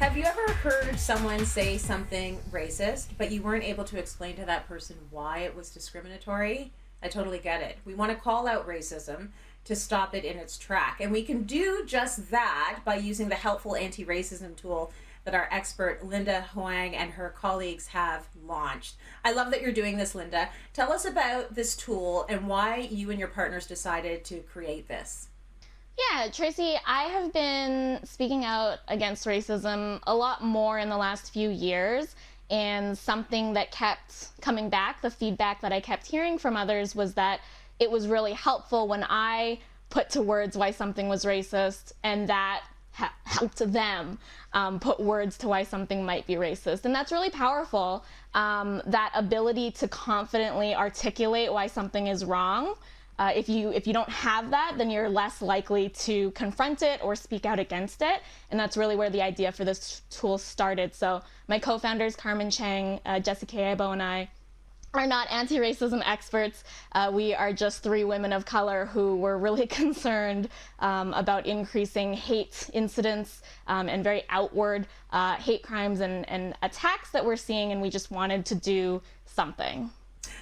Have you ever heard someone say something racist, but you weren't able to explain to that person why it was discriminatory? I totally get it. We want to call out racism to stop it in its track. And we can do just that by using the helpful anti-racism tool that our expert Linda Hoang and her colleagues have launched. I love that you're doing this, Linda. Tell us about this tool and why you and your partners decided to create this. Yeah, Tracy, I have been speaking out against racism a lot more in the last few years, and something that kept coming back, the feedback that I kept hearing from others, was that it was really helpful when I put to words why something was racist, and that helped them put words to why something might be racist. And that's really powerful, that ability to confidently articulate why something is wrong. If you don't have that, then you're less likely to confront it or speak out against it. And that's really where the idea for this tool started. So my co-founders, Carmen Chang, Jessica Aibo, and I are not anti-racism experts. We are just three women of color who were really concerned about increasing hate incidents and very outward hate crimes and attacks that we're seeing, and we just wanted to do something.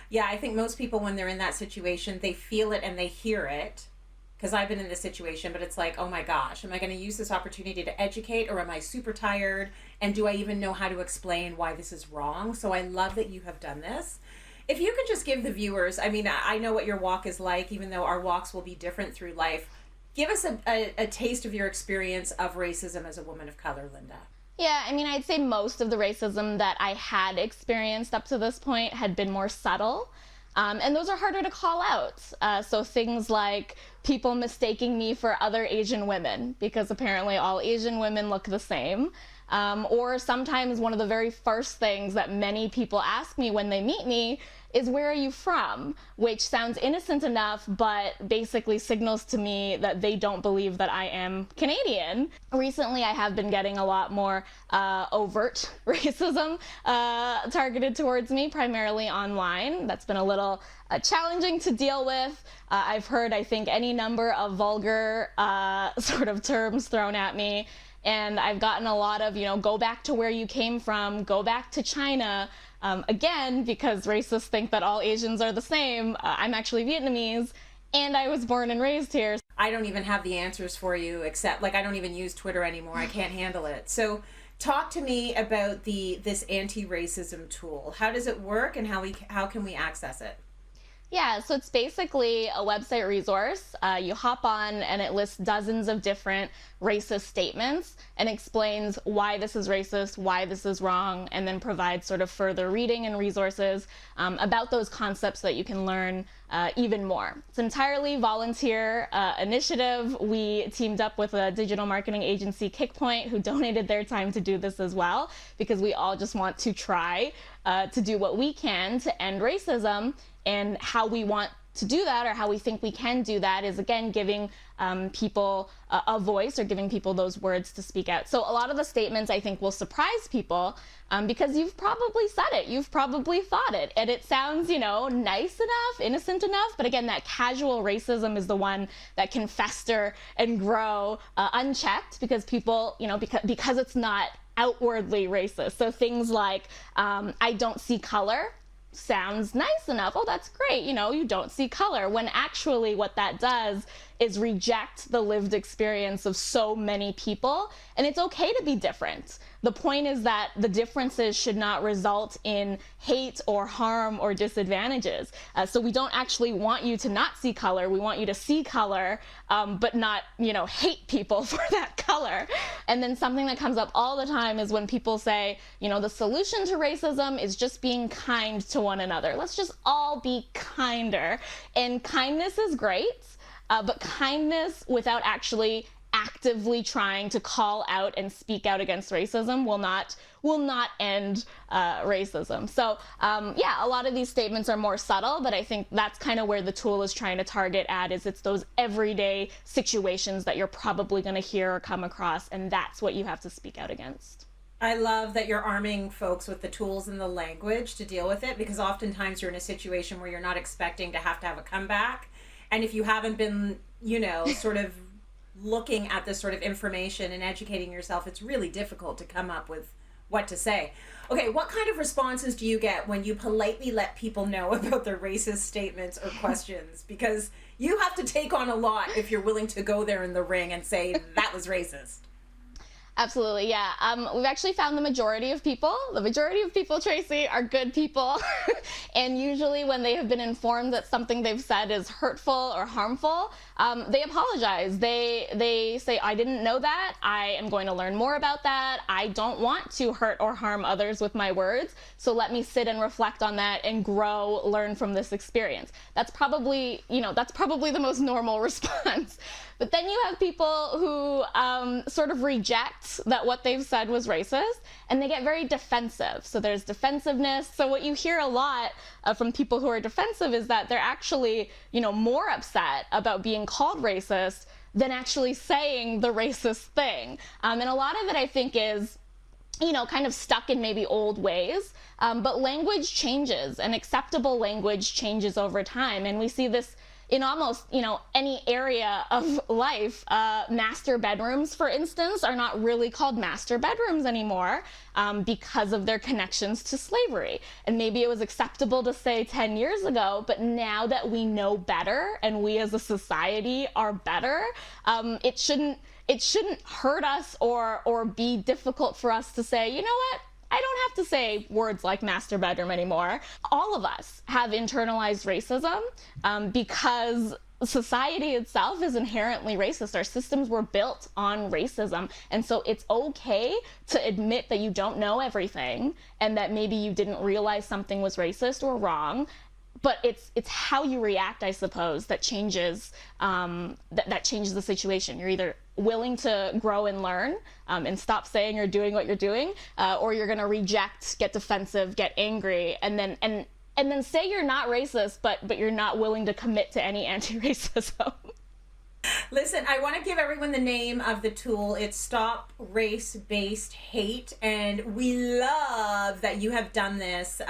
Yeah, I think most people, when they're in that situation, they feel it and they hear it. Because I've been in this situation, but it's like, oh my gosh, am I going to use this opportunity to educate, or am I super tired? And do I even know how to explain why this is wrong? So I love that you have done this. If you could just give the viewers, I mean, I know what your walk is like, even though our walks will be different through life. Give us a taste of your experience of racism as a woman of color, Linda. Yeah, I mean, I'd say most of the racism that I had experienced up to this point had been more subtle. And those are harder to call out. So things like people mistaking me for other Asian women, because apparently all Asian women look the same. Or sometimes one of the very first things that many people ask me when they meet me is, where are you from? Which sounds innocent enough, but basically signals to me that they don't believe that I am Canadian. Recently, I have been getting a lot more overt racism targeted towards me, primarily online. That's been a little challenging to deal with. I've heard, I think, any number of vulgar sort of terms thrown at me. And I've gotten a lot of, go back to where you came from, go back to China. Again, because racists think that all Asians are the same. I'm actually Vietnamese, and I was born and raised here. I don't even have the answers for you, except, I don't even use Twitter anymore. I can't handle it. So talk to me about this anti-racism tool. How does it work, and how can we access it? Yeah, so it's basically a website resource. You hop on and it lists dozens of different racist statements and explains why this is racist, why this is wrong, and then provides sort of further reading and resources about those concepts so that you can learn even more. It's an entirely volunteer initiative. We teamed up with a digital marketing agency, Kickpoint, who donated their time to do this as well, because we all just want to try to do what we can to end racism. And how we want to do that, or how we think we can do that, is, again, giving people a voice, or giving people those words to speak out. So a lot of the statements, I think, will surprise people because you've probably said it, you've probably thought it, and it sounds, nice enough, innocent enough. But again, that casual racism is the one that can fester and grow unchecked, because people, because it's not outwardly racist. So things like, I don't see color sounds nice enough. Oh, that's great. You don't see color, when actually what that does is reject the lived experience of so many people. And it's okay to be different. The point is that the differences should not result in hate or harm or disadvantages. So we don't actually want you to not see color. We want you to see color, but not, hate people for that color. And then something that comes up all the time is when people say, the solution to racism is just being kind to one another. Let's just all be kinder. And kindness is great. But kindness without actually actively trying to call out and speak out against racism will not end racism. So yeah, a lot of these statements are more subtle, but I think that's kind of where the tool is trying to target at, is it's those everyday situations that you're probably going to hear or come across, and that's what you have to speak out against. I love that you're arming folks with the tools and the language to deal with it, because oftentimes you're in a situation where you're not expecting to have a comeback. And if you haven't been, sort of looking at this sort of information and educating yourself, it's really difficult to come up with what to say. Okay, what kind of responses do you get when you politely let people know about their racist statements or questions? Because you have to take on a lot if you're willing to go there in the ring and say that was racist. Absolutely, yeah. We've actually found the majority of people, Tracy, are good people. And usually when they have been informed that something they've said is hurtful or harmful, they apologize. They say, I didn't know that. I am going to learn more about that. I don't want to hurt or harm others with my words. So let me sit and reflect on that and grow, learn from this experience. That's probably the most normal response. But then you have people who sort of reject that what they've said was racist, and they get very defensive. So there's defensiveness. So what you hear a lot from people who are defensive is that they're actually, more upset about being called racist than actually saying the racist thing. And a lot of it, I think, is kind of stuck in maybe old ways. But language changes, and acceptable language changes over time. And we see this in almost, any area of life. Master bedrooms, for instance, are not really called master bedrooms anymore because of their connections to slavery. And maybe it was acceptable to say 10 years ago, but now that we know better and we as a society are better, it shouldn't hurt us or be difficult for us to say, you know what? I don't have to say words like master bedroom anymore. All of us have internalized racism because society itself is inherently racist. Our systems were built on racism. And so it's okay to admit that you don't know everything and that maybe you didn't realize something was racist or wrong. But it's how you react, I suppose, that changes that changes the situation. You're either willing to grow and learn and stop saying or doing what you're doing, or you're going to reject, get defensive, get angry, and then say you're not racist, but you're not willing to commit to any anti-racism. Listen, I want to give everyone the name of the tool. It's Stop Race-Based Hate, and we love that you have done this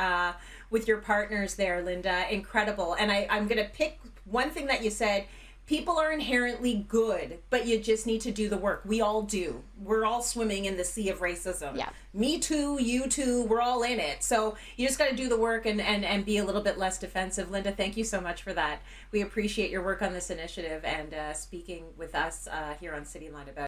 with your partners there, Linda. Incredible. And I'm going to pick one thing that you said. People are inherently good, but you just need to do the work. We all do. We're all swimming in the sea of racism. Yeah. Me too, you too, we're all in it. So you just got to do the work and be a little bit less defensive. Linda, thank you so much for that. We appreciate your work on this initiative and speaking with us here on Cityline about